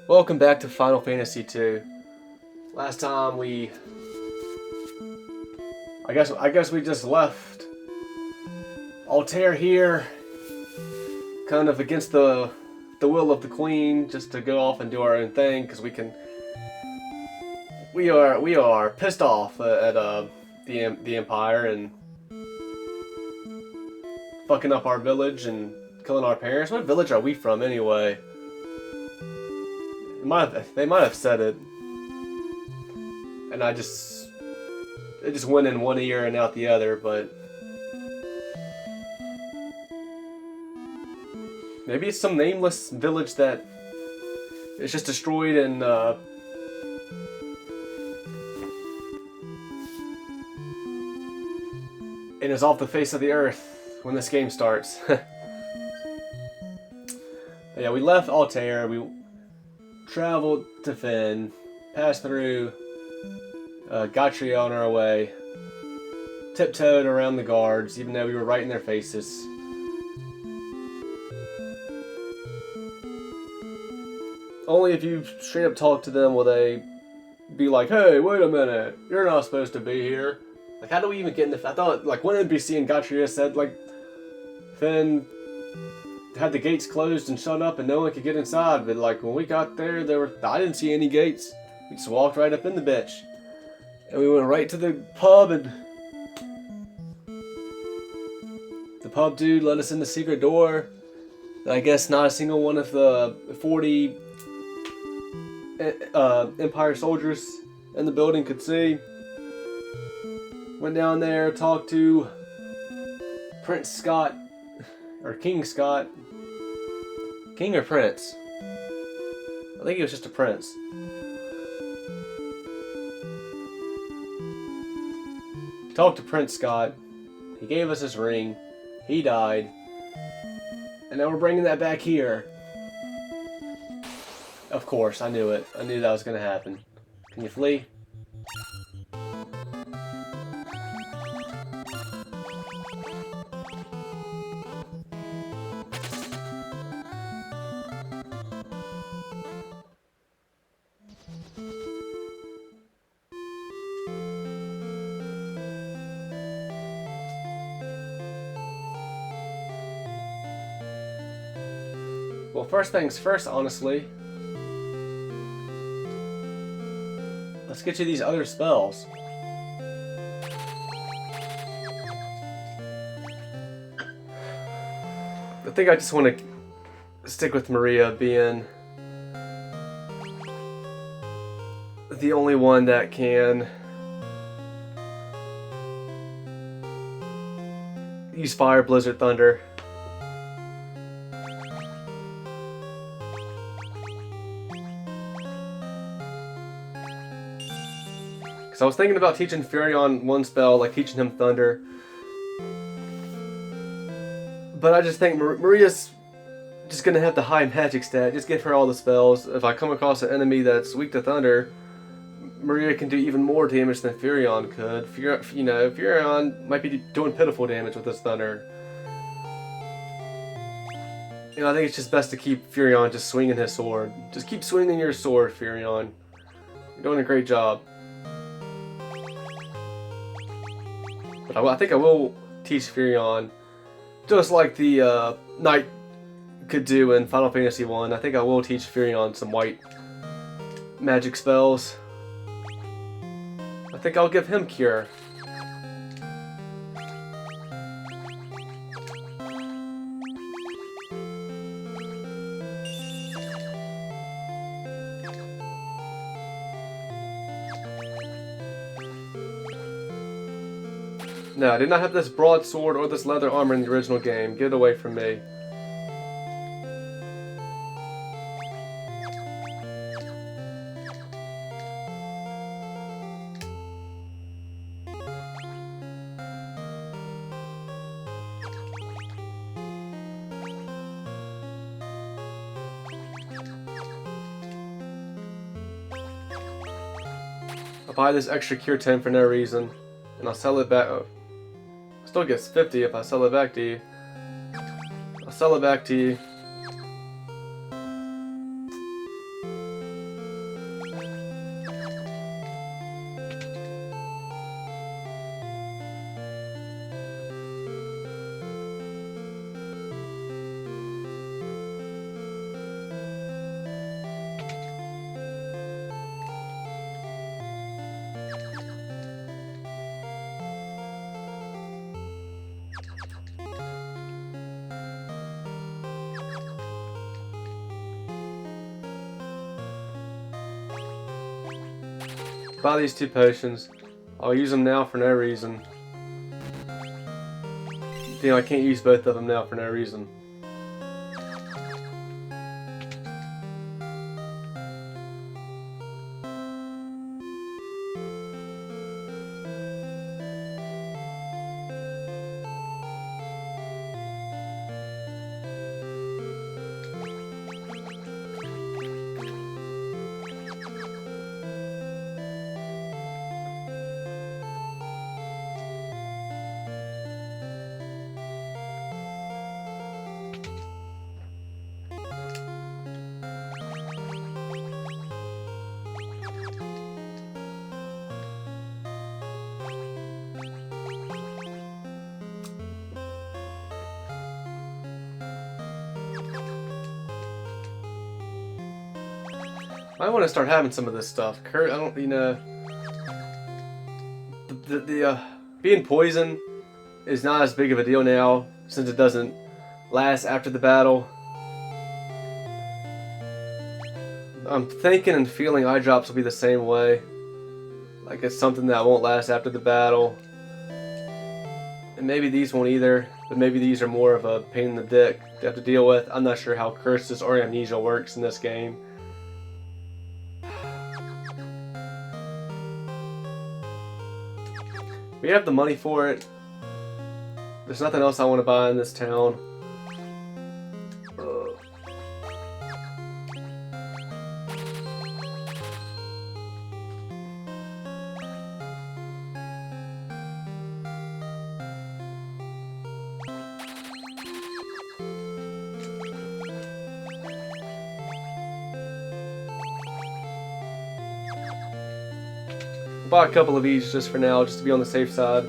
Welcome back to Final Fantasy II. Last time I guess we just left Altair here, kind of against the will of the Queen, just to go off and do our own thing, because we are pissed off at the Empire and fucking up our village and killing our parents. What village are we from anyway? They might have said it, and it just went in one ear and out the other. But maybe it's some nameless village that is just destroyed and is off the face of the earth when this game starts. Yeah, we left Altair. We traveled to Finn, passed through Gatria on our way, tiptoed around the guards, even though we were right in their faces. Only if you straight up talk to them will they be like, "Hey, wait a minute, you're not supposed to be here." Like, how do we even get in the... I thought, like, one NPC in Gatria said, like, Finn had the gates closed and shut up and no one could get inside, but like when we got there, I didn't see any gates. We just walked right up in the bitch. And we went right to the pub, and the pub dude let us in the secret door. I guess not a single one of the 40 Empire soldiers in the building could see. Went down there, talked to Prince Scott, or King Scott. King or Prince? I think he was just a prince. Talked to Prince Scott. He gave us his ring. He died. And now we're bringing that back here. Of course, I knew it. I knew that was going to happen. Can you flee? Well, first things first, honestly. Let's get you these other spells. I think I just want to stick with Maria being the only one that can use Fire, Blizzard, Thunder. Because I was thinking about teaching Furion one spell, like teaching him Thunder. But I just think Maria's just going to have the high magic stat. Just give her all the spells. If I come across an enemy that's weak to Thunder, Maria can do even more damage than Furion could. Furion might be doing pitiful damage with his Thunder. I think it's just best to keep Furion just swinging his sword. Just keep swinging your sword, Furion. You're doing a great job. But I think I will teach Furion, just like the Knight could do in Final Fantasy I. I think I will teach Furion some white magic spells. I think I'll give him Cure. No, I did not have this broadsword or this leather armor in the original game. Get it away from me. I'll buy this extra Cure 10 for no reason, and I'll sell it back. Oh. Still gets 50 if I sell it back to you. I'll sell it back to you. Buy these 2 potions. I'll use them now for no reason. Damn, I can't use both of them now for no reason. I want to start having some of this stuff. I don't, you know, being poisoned is not as big of a deal now since it doesn't last after the battle. I'm thinking and feeling eye drops will be the same way. Like it's something that won't last after the battle. And maybe these won't either, but maybe these are more of a pain in the dick to have to deal with. I'm not sure how curses or amnesia works in this game. We have the money for it. There's nothing else I want to buy in this town. Buy a couple of each just for now, just to be on the safe side.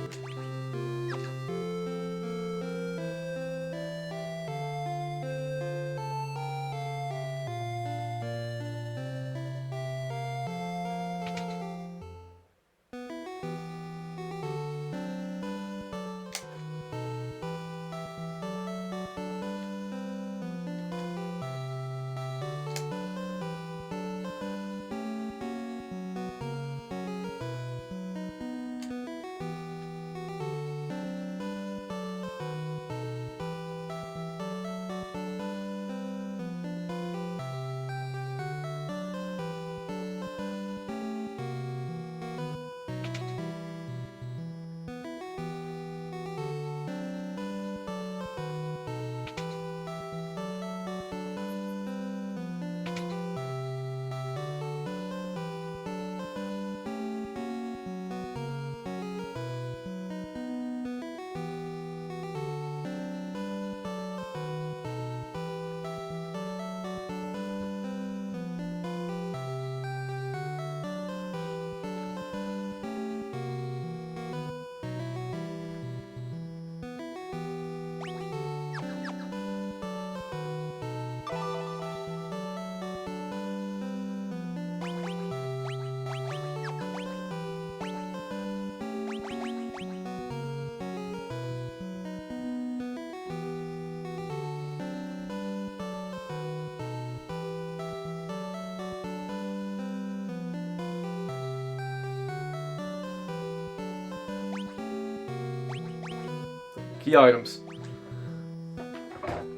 Key items.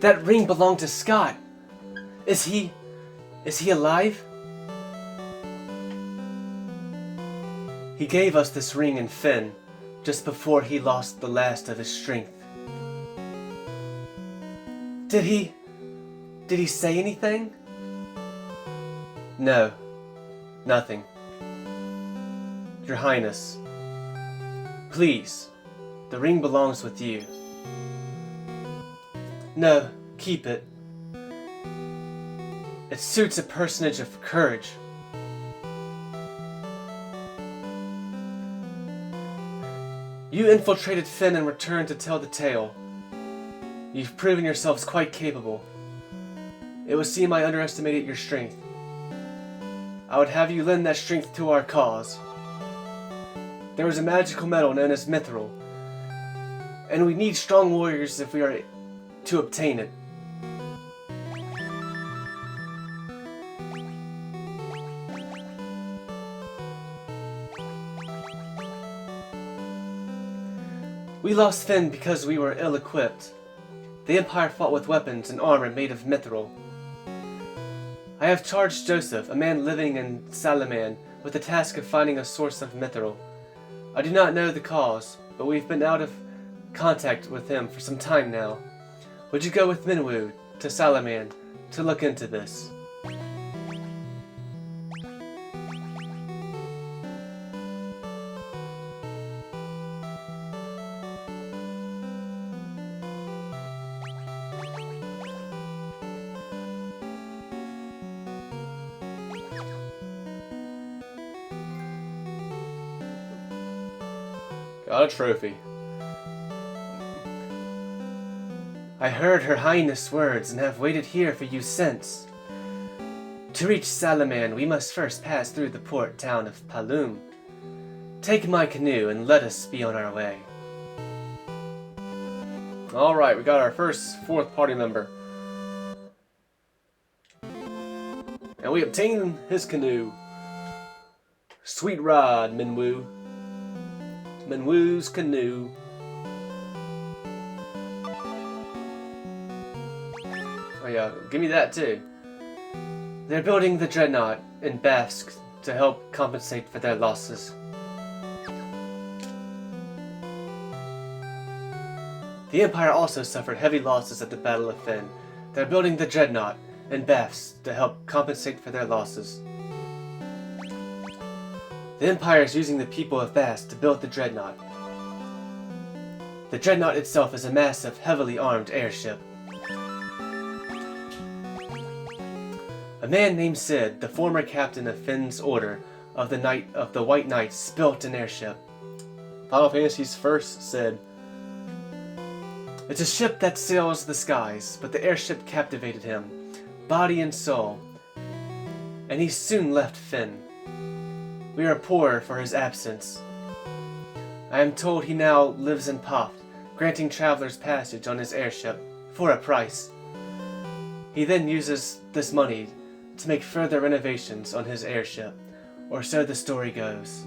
That ring belonged to Scott. Is he alive? He gave us this ring in Finn, just before he lost the last of his strength. Did he say anything? No, nothing. Your Highness, please, the ring belongs with you. No, keep it. It suits a personage of courage. You infiltrated Finn and returned to tell the tale. You've proven yourselves quite capable. It would seem I underestimated your strength. I would have you lend that strength to our cause. There is a magical metal known as mithril, and we need strong warriors if we are to obtain it. We lost Finn because we were ill-equipped. The Empire fought with weapons and armor made of mithril. I have charged Joseph, a man living in Salaman, with the task of finding a source of mithril. I do not know the cause, but we've been out of contact with him for some time now. Would you go with Minwu to Salaman to look into this? Got a trophy. I heard Her Highness' words and have waited here for you since. To reach Salaman, we must first pass through the port town of Paloom. Take my canoe and let us be on our way. Alright, we got our first fourth party member. And we obtain his canoe. Sweet ride, Minwu. Minwu's canoe. Oh yeah, give me that too. They're building the Dreadnought in Bask to help compensate for their losses. The Empire also suffered heavy losses at the Battle of Finn. They're building the Dreadnought in Bask to help compensate for their losses. The Empire is using the people of Bask to build the Dreadnought. The Dreadnought itself is a massive, heavily armed airship. A man named Sid, the former captain of Finn's Order of the White Knights, built an airship. Final Fantasy's first Sid. It's a ship that sails the skies, but the airship captivated him, body and soul, and he soon left Finn. We are poor for his absence. I am told he now lives in Poft, granting travelers passage on his airship for a price. He then uses this money to make further renovations on his airship, or so the story goes.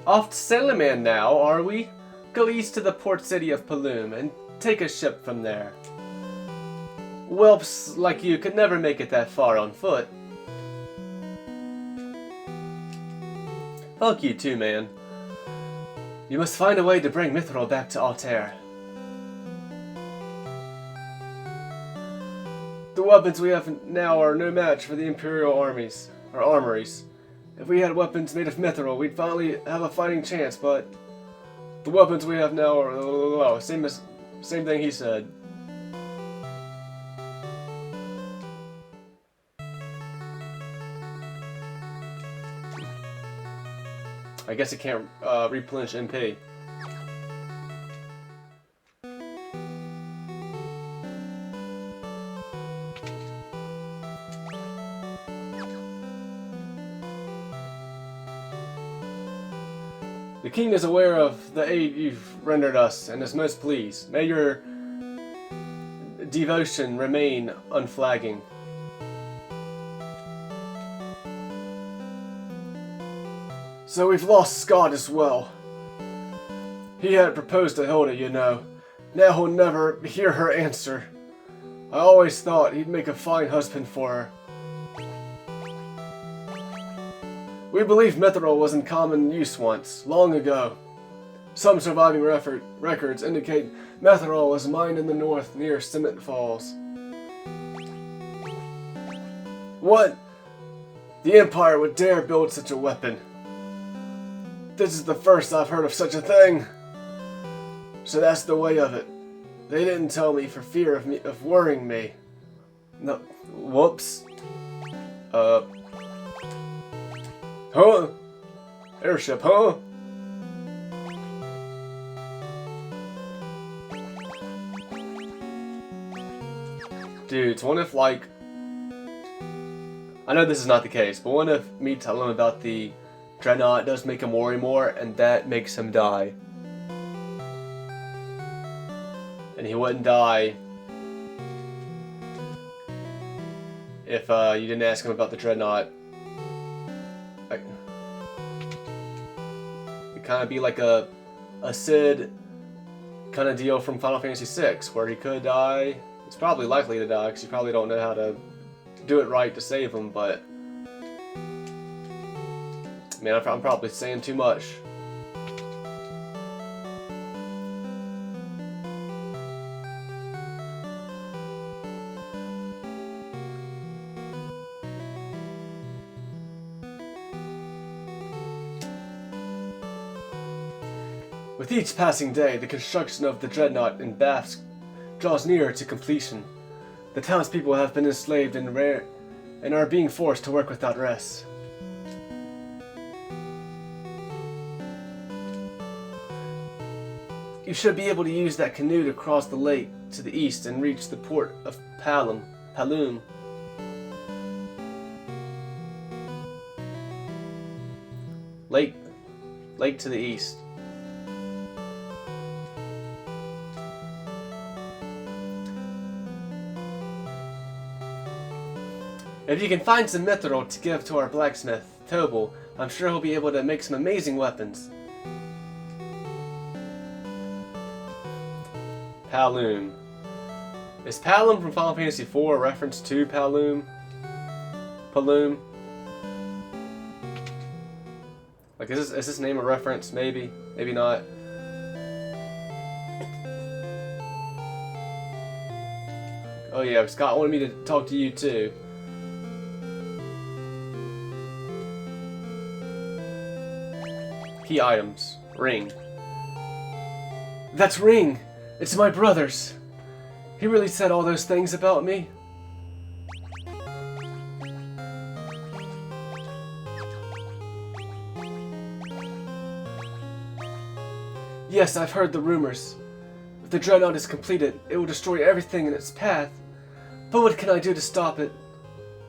Off to Salaman now, are we? Go east to the port city of Paloom and take a ship from there. Whelps like you could never make it that far on foot. Fuck you too, man. You must find a way to bring Mithril back to Altair. The weapons we have now are no match for the Imperial armies, or armories. If we had weapons made of mithril, we'd finally have a fighting chance, but the weapons we have now are same thing he said. I guess it can't replenish MP. The king is aware of the aid you've rendered us and is most pleased. May your devotion remain unflagging. So we've lost Scott as well. He had proposed to Hilda, you know. Now he'll never hear her answer. I always thought he'd make a fine husband for her. We believe mithril was in common use once, long ago. Some surviving records indicate mithril was mined in the north near Cement Falls. What? The Empire would dare build such a weapon. This is the first I've heard of such a thing. So that's the way of it. They didn't tell me for fear of worrying me. No, whoops. Huh? Airship, huh? Dudes, what if, like... I know this is not the case, but what if me tell him about the Dreadnought does make him worry more, and that makes him die. And he wouldn't die if you didn't ask him about the Dreadnought. It'd kind of be like a Sid kind of deal from Final Fantasy VI, where he could die. He's probably likely to die, because you probably don't know how to do it right to save him, but... Man, I'm probably saying too much. With each passing day, the construction of the Dreadnought in Baths draws nearer to completion. The townspeople have been enslaved and are being forced to work without rest. You should be able to use that canoe to cross the lake to the east and reach the port of Paloom. Lake to the east. If you can find some mithril to give to our blacksmith, Tobal, I'm sure he'll be able to make some amazing weapons. Paloom. Is Paloom from Final Fantasy IV a reference to Paloom? Paloom? Like, is this name a reference? Maybe. Maybe not. Oh yeah, Scott wanted me to talk to you too. Key items. Ring. That's Ring! It's my brother's. He really said all those things about me. Yes, I've heard the rumors. If the Dreadnought is completed, it will destroy everything in its path. But what can I do to stop it?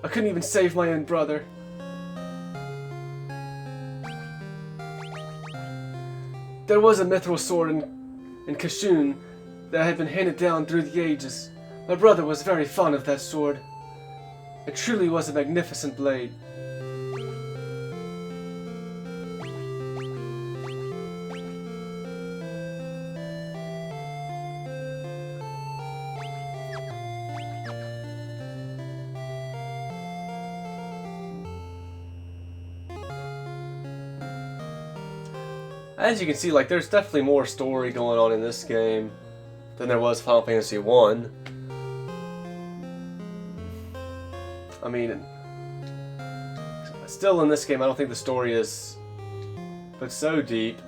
I couldn't even save my own brother. There was a mithril sword in Kashun that had been handed down through the ages. My brother was very fond of that sword. It truly was a magnificent blade. As you can see, like, there's definitely more story going on in this game than there was Final Fantasy I. I mean, still in this game, I don't think the story is but so deep.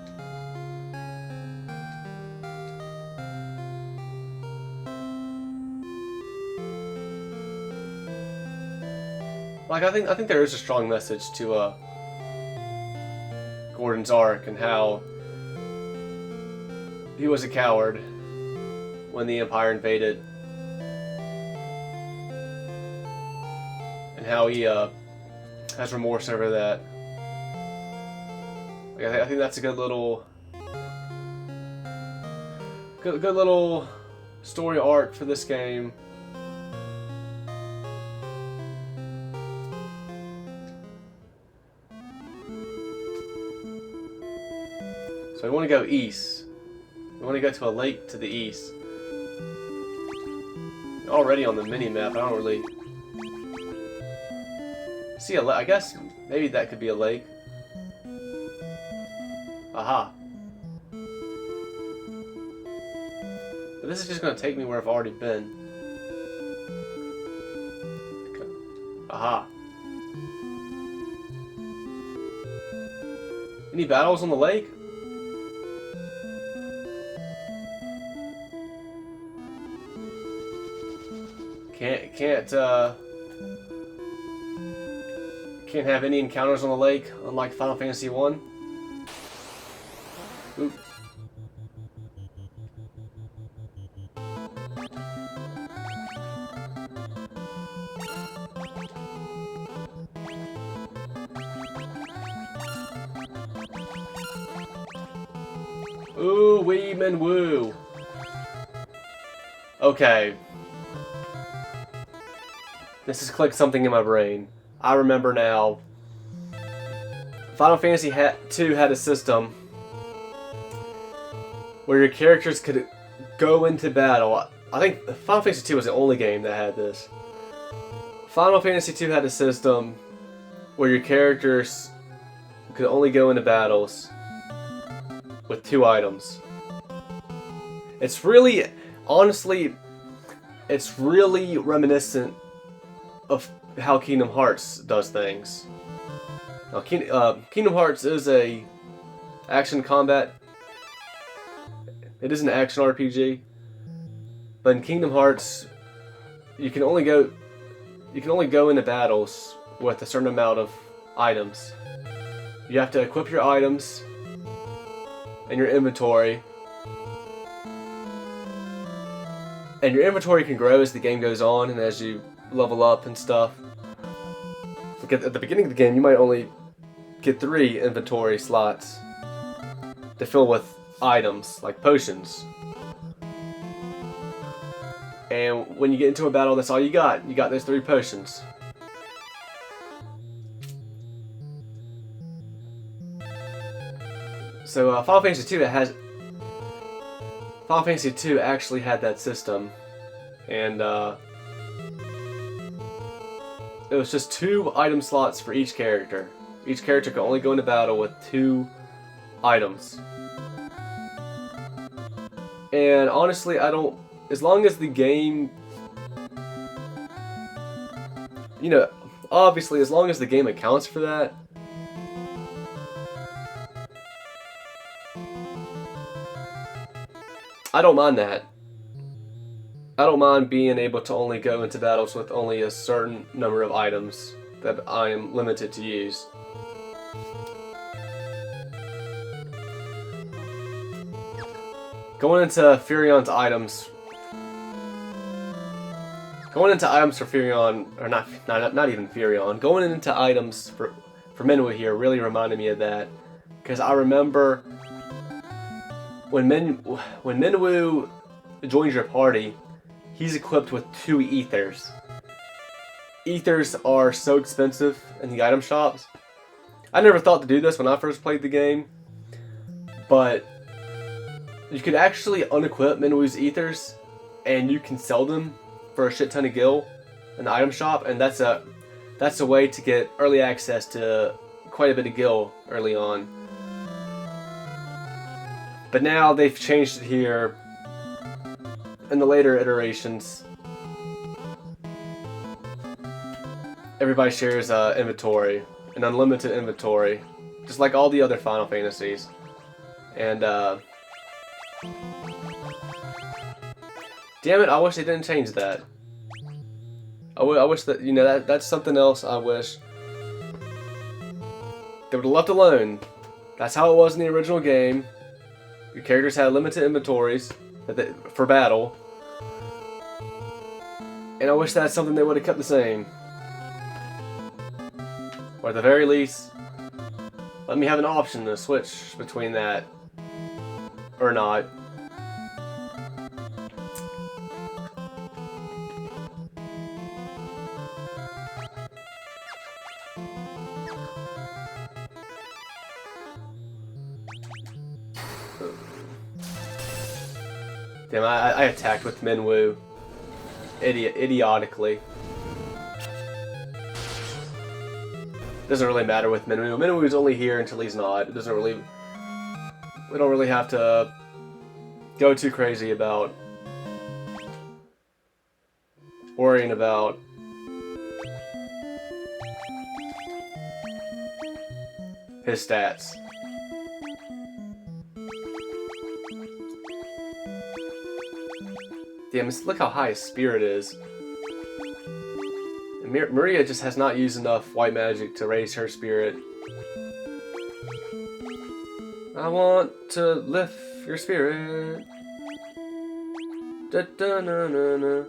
Like, I think there is a strong message to Gordon's arc and how he was a coward when the Empire invaded, and how he has remorse over that. Like, I think that's a good little story arc for this game. So we want to go east. We want to go to a lake to the east. Already on the mini-map, I don't really see a lake. I guess maybe that could be a lake. Aha. But this is just going to take me where I've already been. Okay. Aha. Any battles on the lake? Can't have any encounters on the lake, unlike Final Fantasy 1. Oop. Ooh, wee, men woo. Okay. This has clicked something in my brain. I remember now. Final Fantasy II had a system where your characters could go into battle. I think Final Fantasy II was the only game that had this. Final Fantasy II had a system where your characters could only go into battles with 2 items. It's really, honestly, it's really reminiscent of how Kingdom Hearts does things. Now, Kingdom Hearts is a action combat. It is an action RPG, but in Kingdom Hearts, you can only go into battles with a certain amount of items. You have to equip your items in your inventory, and your inventory can grow as the game goes on and as you level up and stuff. Because at the beginning of the game, you might only get 3 inventory slots to fill with items like potions. And when you get into a battle, that's all you got. You got those 3 potions. So Final Fantasy II Final Fantasy II actually had that system, and it was just 2 item slots for each character. Each character could only go into battle with 2 items. And honestly, as long as the game, obviously as long as the game accounts for that, I don't mind that. I don't mind being able to only go into battles with only a certain number of items that I am limited to use. Going into Furion's items. Going into items for Furion, or not even Furion. Going into items for Minwu here really reminded me of that, because I remember when Minwu joins your party, he's equipped with 2 ethers. Ethers are so expensive in the item shops. I never thought to do this when I first played the game, but you could actually unequip Minwu's ethers, and you can sell them for a shit ton of gil in the item shop, and that's a way to get early access to quite a bit of gil early on. But now they've changed it here in the later iterations. Everybody shares inventory, an unlimited inventory, just like all the other Final Fantasies. And damn it, I wish they didn't change that. I wish that, that's something else I wish they would have left alone. That's how it was in the original game. Your characters had limited inventories for battle. And I wish that's something they would have kept the same. Or at the very least, let me have an option to switch between that or not. Damn, I attacked with Minwu. Idiotically. Doesn't really matter with Minwu. Minwu's only here until he's not. It doesn't really... We don't really have to go too crazy about worrying about his stats. Damn, look how high his spirit is. And Maria just has not used enough white magic to raise her spirit. I want to lift your spirit. Da da na na na.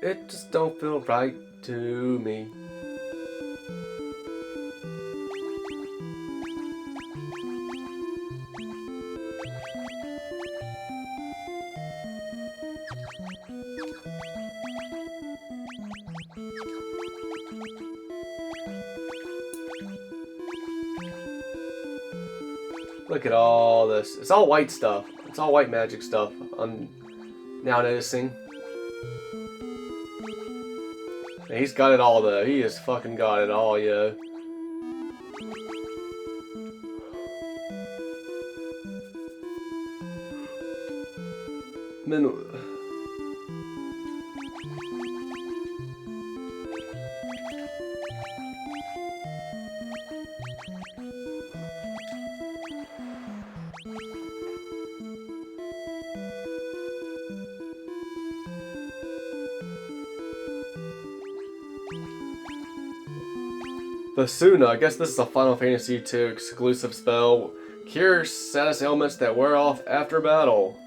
It just don't feel right to me. Look at all this. It's all white stuff. It's all white magic stuff. I'm now noticing. He's got it all though. He has fucking got it all, yo. Basuna, I guess this is a Final Fantasy II exclusive spell. Cure status ailments that wear off after battle.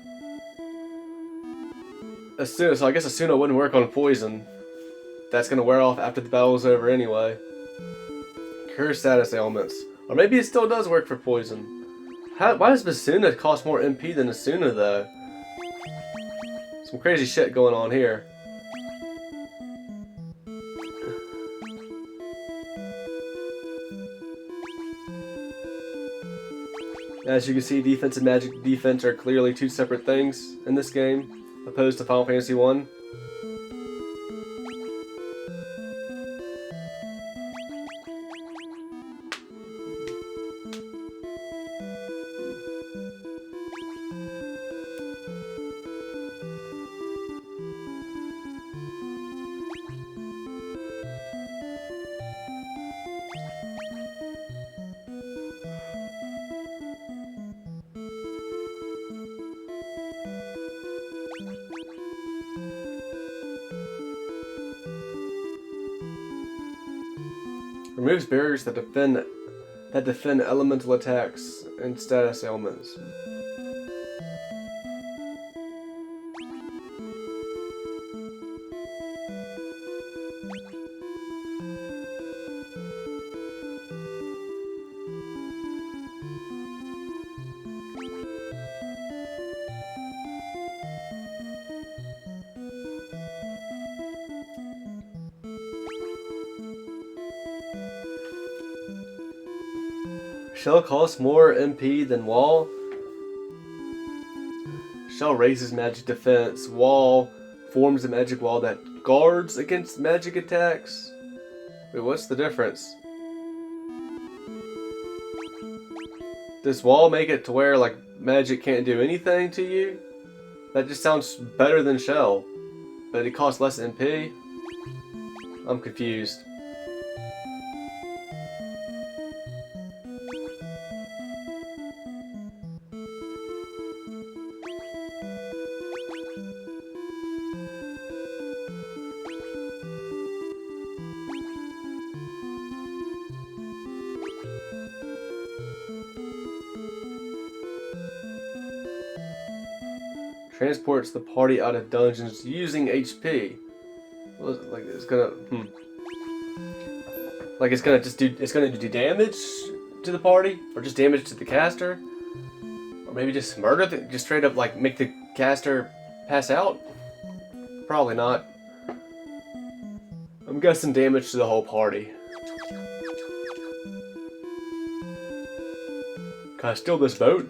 Asuna, so I guess Asuna wouldn't work on poison. That's gonna wear off after the battle is over anyway. Cure status ailments. Or maybe it still does work for poison. Why does Basuna cost more MP than Asuna though? Some crazy shit going on here. As you can see, defense and magic defense are clearly two separate things in this game, opposed to Final Fantasy 1. Removes barriers that defend elemental attacks and status ailments. Shell costs more MP than Wall. Shell raises magic defense. Wall forms a magic wall that guards against magic attacks. Wait, what's the difference? Does Wall make it to where like magic can't do anything to you? That just sounds better than Shell. But it costs less MP? I'm confused. Transports the party out of dungeons using HP. Well, like it's gonna, like it's gonna do damage to the party, or just damage to the caster, or maybe just murder just straight up like make the caster pass out. Probably not. I'm guessing damage to the whole party. Can I steal this boat?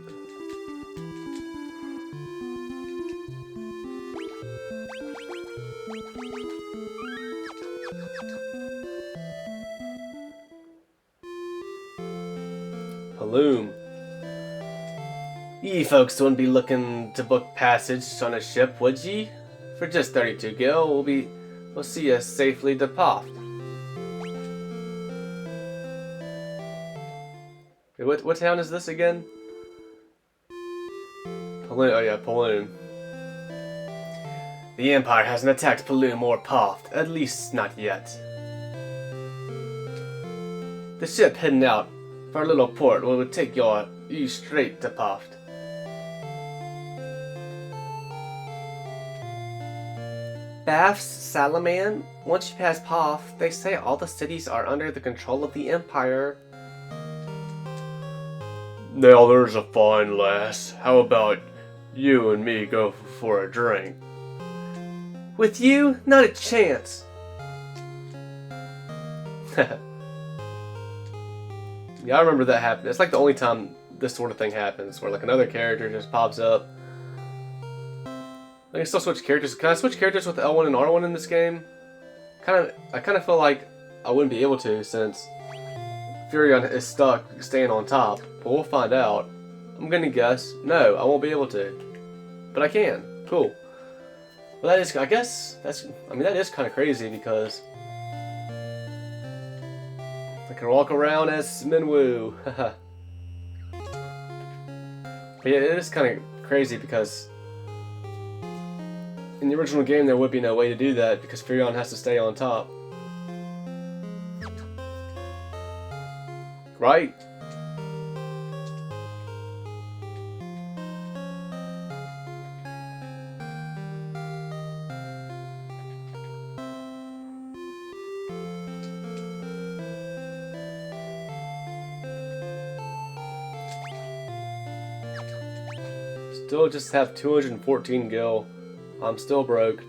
Paloom. Ye folks wouldn't be looking to book passage on a ship, would ye? For just 32 gil, we'll see you safely to Poft. What town is this again? Paloom. Oh yeah, Paloom. The Empire hasn't attacked Paloom or Poft, at least not yet. The ship heading out for a little port will take you straight to Poft. Baths, Salaman? Once you pass Poft, they say all the cities are under the control of the Empire. Now there's a fine lass. How about you and me go for a drink? With you? Not a chance. Yeah, I remember that happened. It's like the only time this sort of thing happens, where like another character just pops up. I can still switch characters. Can I switch characters with L1 and R1 in this game? I kind of feel like I wouldn't be able to, since Furion is stuck staying on top. But we'll find out. I'm gonna guess no, I won't be able to, but I can. Cool. Well, that is, I guess that is kind of crazy, because I can walk around as Minwoo. But yeah, it is kind of crazy, because in the original game there would be no way to do that, because Furion has to stay on top. Right? Still just have 214 gil. I'm still broke.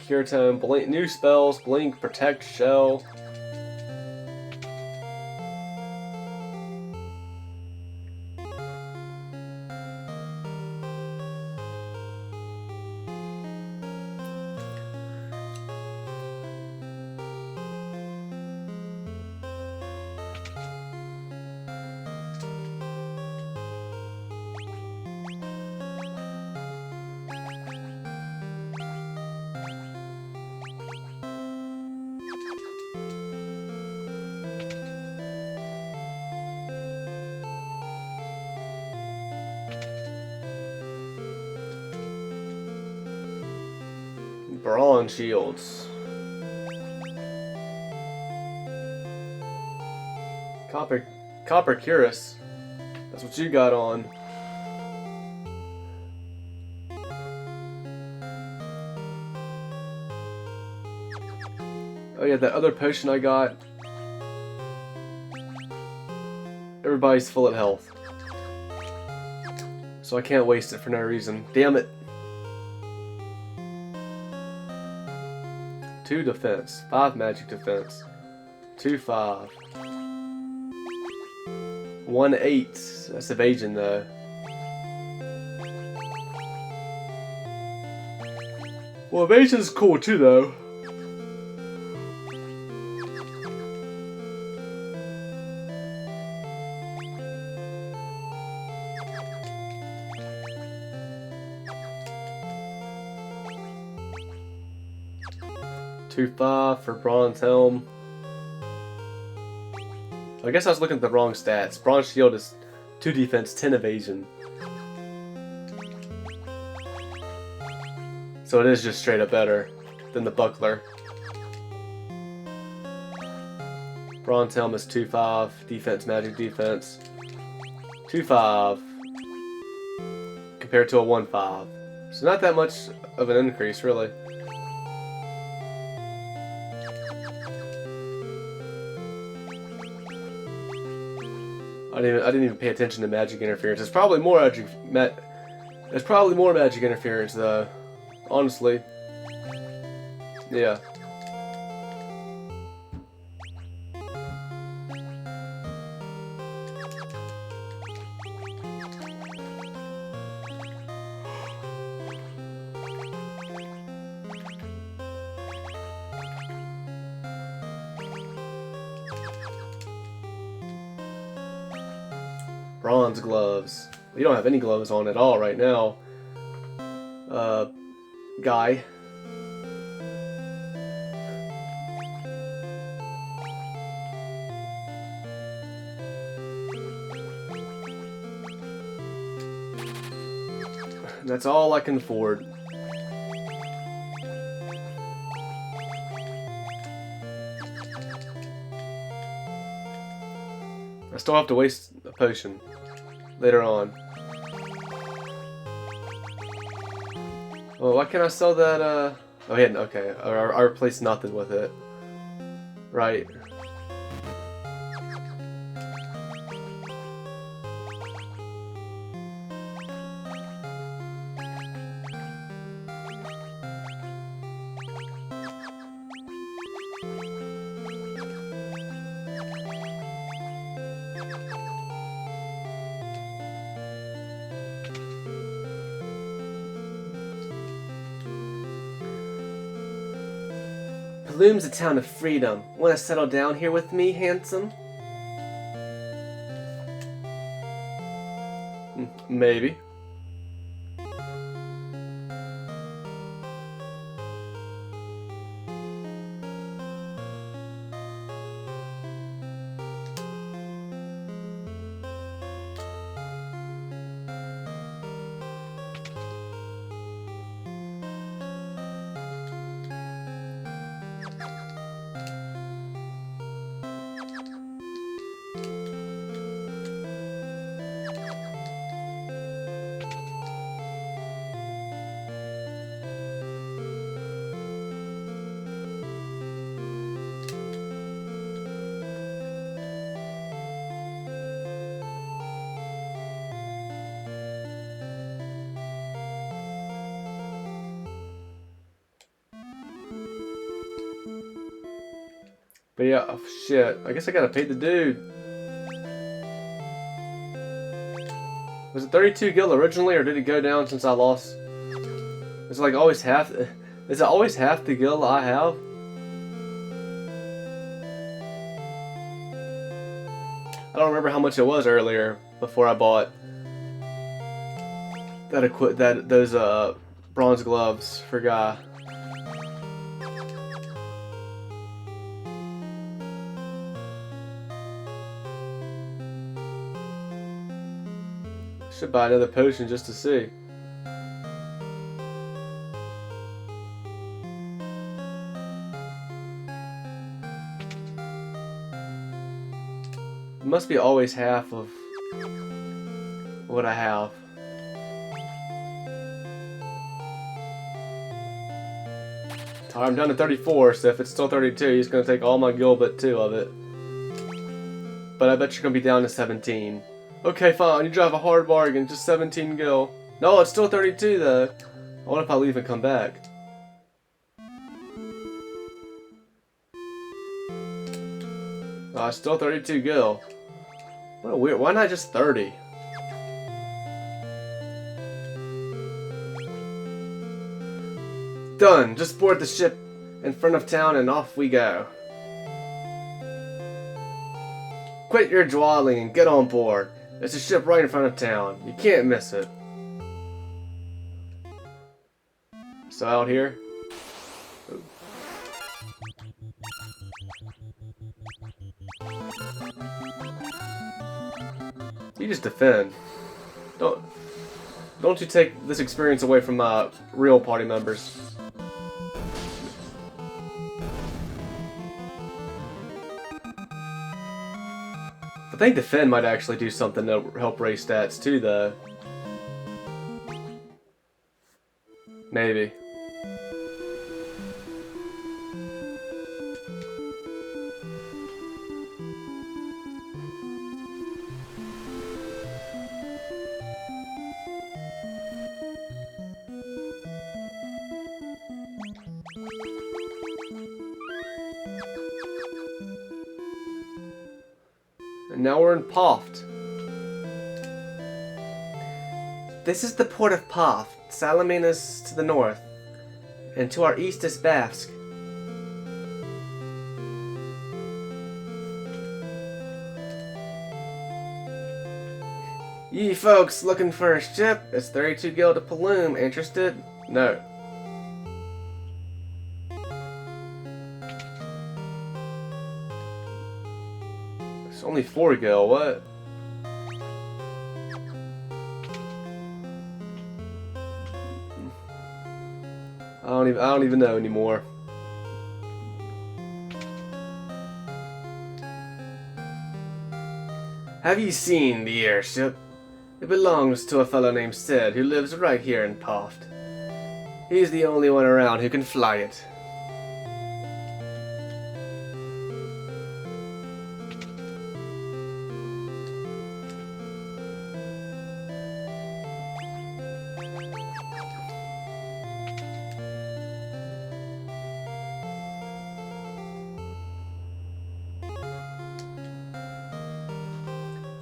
Kirtone, blink, new spells, blink, protect, shell. Bronze shields. Copper cuirass. That's what you got on. Oh yeah, that other potion I got. Everybody's full of health, so I can't waste it for no reason. Damn it. 2 defense, 5 magic defense, 2 5, 1 8. That's evasion though. Well, evasion's cool too though. Two 5 for bronze helm. I guess I was looking at the wrong stats. Bronze shield is 2 defense, 10 evasion. So it is just straight up better than the buckler. Bronze helm is 2 5 defense, magic defense. 2 5 compared to a 1 5. So not that much of an increase really. I didn't even pay attention to magic interference. There's probably more magic interference though. Honestly. Yeah. Bronze gloves. You don't have any gloves on at all right now. Guy. That's all I can afford. I still have to waste a potion later on. Well, why can't I sell that, oh yeah, okay. I replaced nothing with it. Right. Paloom's a town of freedom. Want to settle down here with me, handsome? Maybe. But yeah, oh, shit. I guess I gotta pay the dude. Was it 32 gil originally, or did it go down since I lost? Is it like always half? Is it always half the gil I have? I don't remember how much it was earlier before I bought those bronze gloves for Guy. Should buy another potion just to see. It must be always half of what I have. Alright, I'm down to 34, so if it's still 32, he's gonna take all my gil but 2 of it. But I bet you're gonna be down to 17. Okay, fine, you drive a hard bargain, just 17 gil. No, it's still 32 though. I wonder if I leave and come back. Oh, it's still 32 gil. What a weird, why not just 30? Done, just board the ship in front of town and off we go. Quit your dawdling and get on board. It's a ship right in front of town. You can't miss it. So out here. Ooh. You just defend. Don't you take this experience away from real party members. I think defend might actually do something to help raise stats too, though. Maybe. And now we're in Poft. This is the port of Poft. Salamine is to the north, and to our east is Bafsk. Ye folks looking for a ship? It's 32 gil to Paloom. Interested? No. It's only 4 gil, what? I don't even know anymore. Have you seen the airship? It belongs to a fellow named Sid who lives right here in Poft. He's the only one around who can fly it.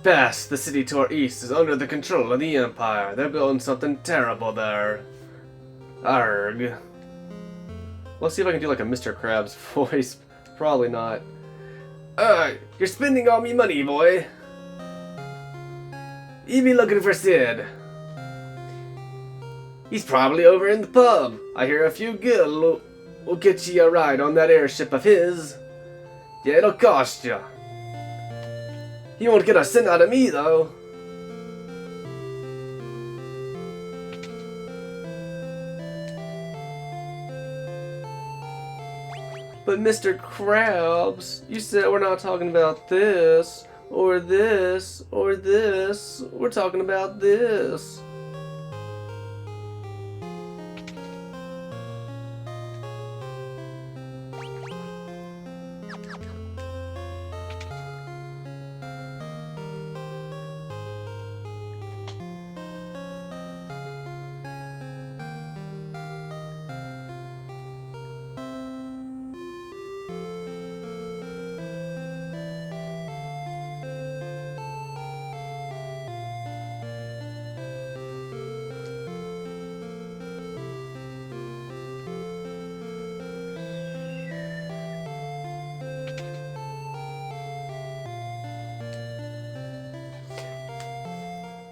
Best, the city to our east is under the control of the Empire. They're building something terrible there. Arg. Let's see if I can do like a Mr. Krabs voice. Probably not. You're spending all me money, boy. You be looking for Sid. He's probably over in the pub. I hear a few girls will get you a ride on that airship of his. Yeah, it'll cost you. He won't get a cent out of me, though. But Mr. Krabs, you said we're not talking about this, or this, or this. We're talking about this.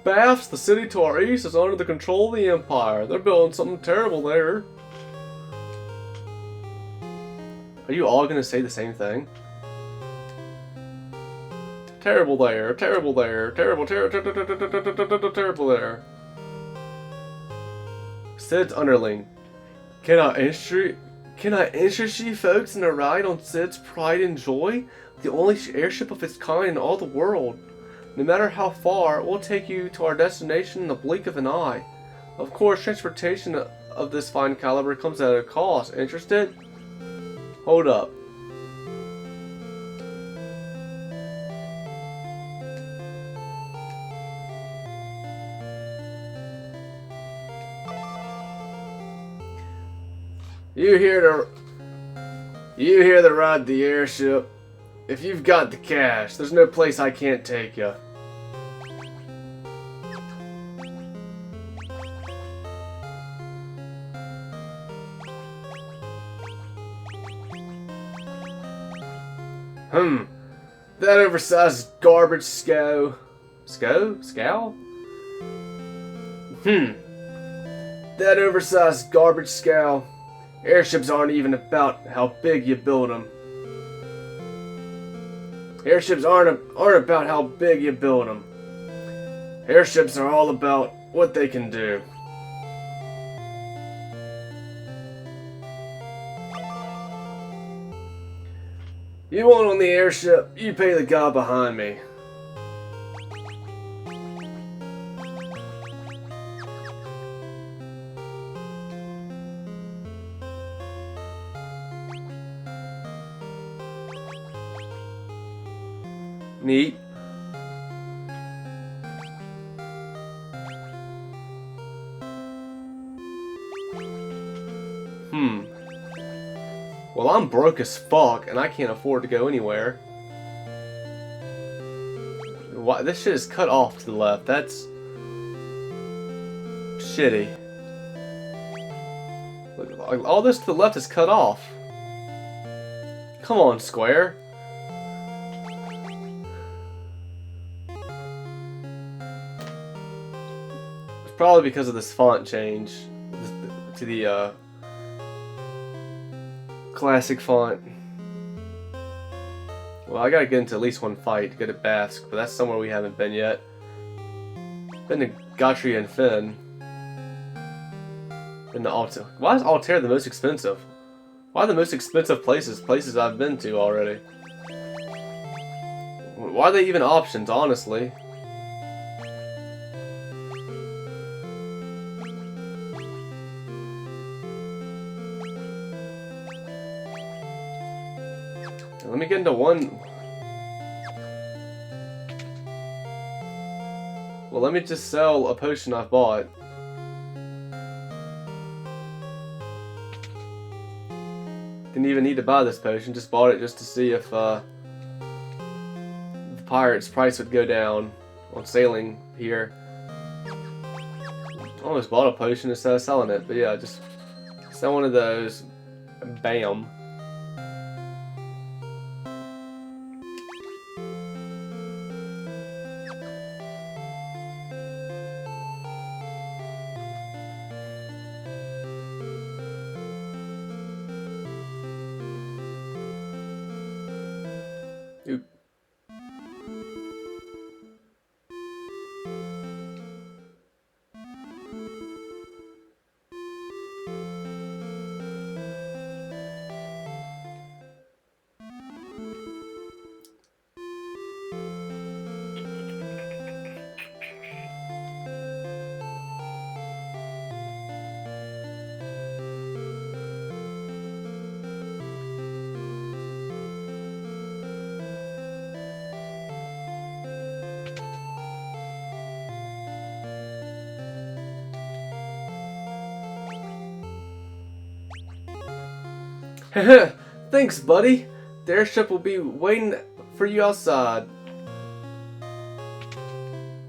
Baths, the city to our east, is under the control of the Empire. They're building something terrible there. Are you all gonna say the same thing? Terrible there, terrible there, terrible there. Sid's underling. Can I interest you folks in a ride on Sid's Pride and Joy? The only airship of its kind in all the world. No matter how far, we'll take you to our destination in the blink of an eye. Of course, transportation of this fine caliber comes at a cost. Interested? Hold up. You here to ride the airship? If you've got the cash, there's no place I can't take you. That oversized garbage scow? Scow? That oversized garbage scow. Airships aren't even about how big you build them. Airships aren't about how big you build them. Airships are all about what they can do. You want on the airship, you pay the guy behind me. Neat. Well, I'm broke as fuck, and I can't afford to go anywhere. Why, this shit is cut off to the left. That's shitty. Look, all this to the left is cut off. Come on, Square. It's probably because of this font change to the classic font. Well, I gotta get into at least one fight to go to Baths, but that's somewhere we haven't been yet. Been to Gotri and Finn. Been to Altair. Why is Altair the most expensive? Why are the most expensive places I've been to already? Why are they even options, honestly? Let me get into one. Well, let me just sell a potion I've bought. Didn't even need to buy this potion, just bought it just to see if the pirate's price would go down on sailing here. Almost bought a potion instead of selling it, but yeah, just sell one of those. Bam. Oop. Thanks, buddy. The airship will be waiting for you outside.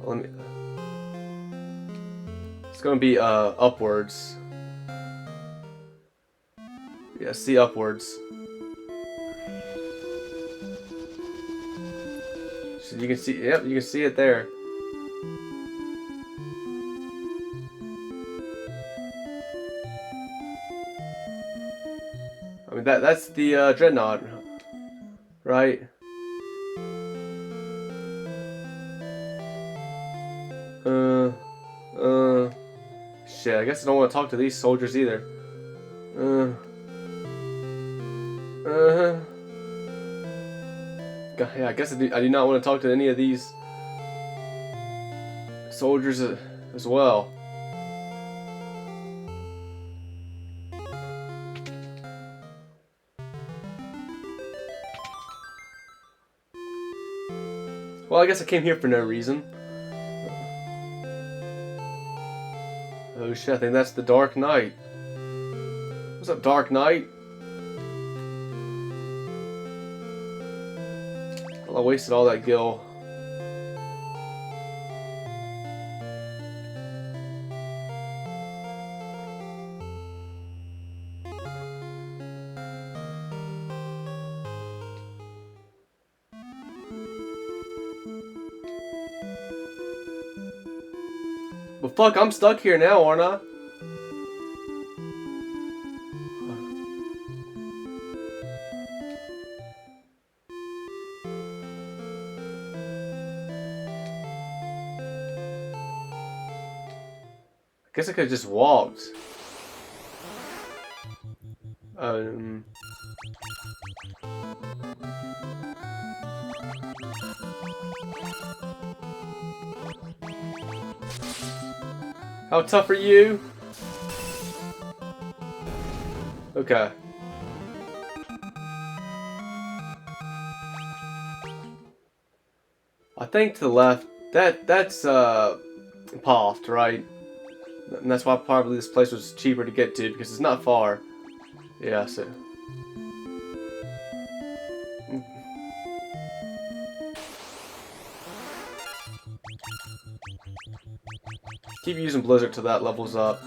Let me. It's gonna be upwards. Yeah, see upwards. So you can see. Yep, you can see it there. I mean that's the dreadnought, right? Shit. I guess I don't want to talk to these soldiers either. Yeah, I guess I do not want to talk to any of these soldiers as well. Well, I guess I came here for no reason. Oh shit, I think that's the Dark Knight. What's up, Dark Knight? Well, I wasted all that gil. But fuck, I'm stuck here now, aren't I? I guess I could have just walked. How tough are you? Okay. I think to the left, that's Poft, right? And that's why probably this place was cheaper to get to, because it's not far. Yeah, so. Keep using Blizzard till that levels up.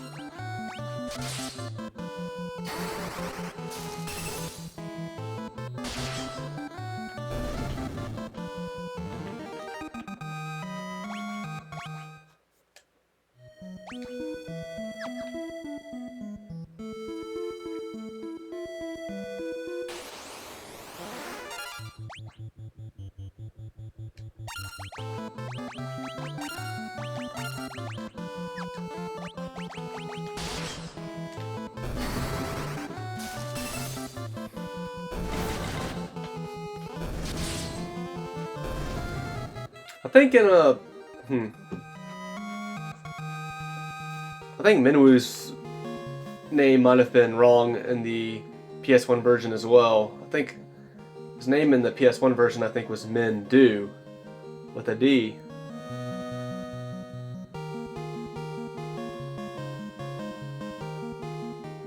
I think in a I think Minwu's name might have been wrong in the PS1 version as well. I think his name in the PS1 version I think was Min Du with a D.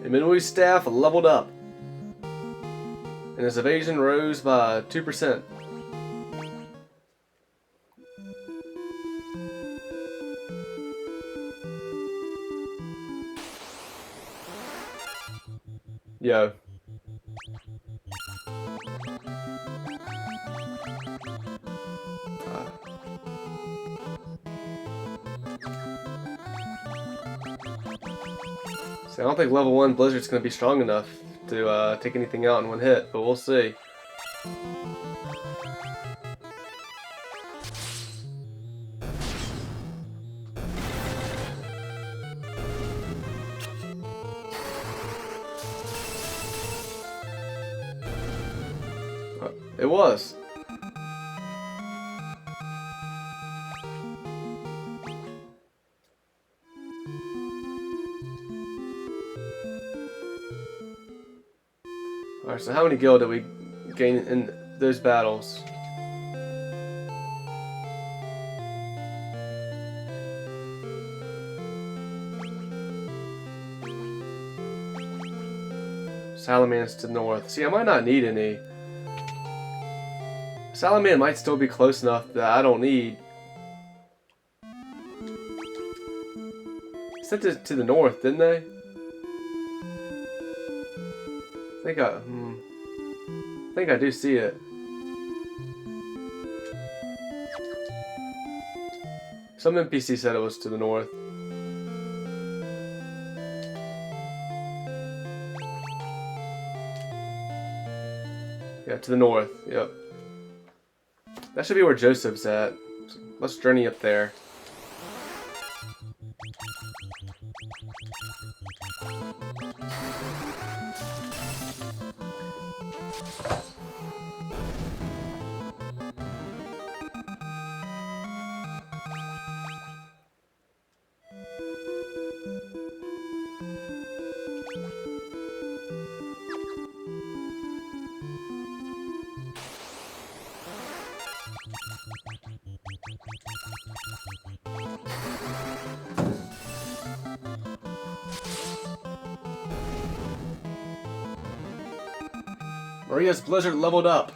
And Minwu's staff leveled up. And his evasion rose by 2%. Yo. So I don't think level 1 Blizzard's going to be strong enough to take anything out in one hit, but we'll see. It was. Alright, so how many gil did we gain in those battles? Salamand's to the north. See, I might not need any. Salamander might still be close enough that I don't need. Sent it to the north, didn't they? I think I do see it. Some NPC said it was to the north. Yeah, to the north. Yep. That should be where Joseph's at. Let's journey up there. Maria's Blizzard leveled up.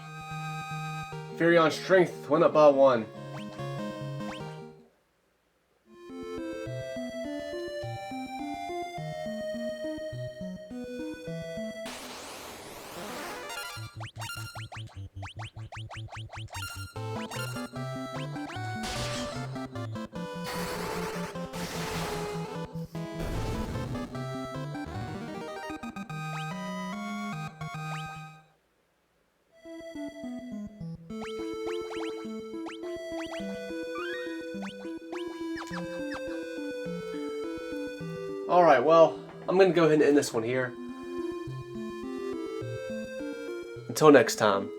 Furion's strength went up by 1. Alright, well, I'm going to go ahead and end this one here. Until next time.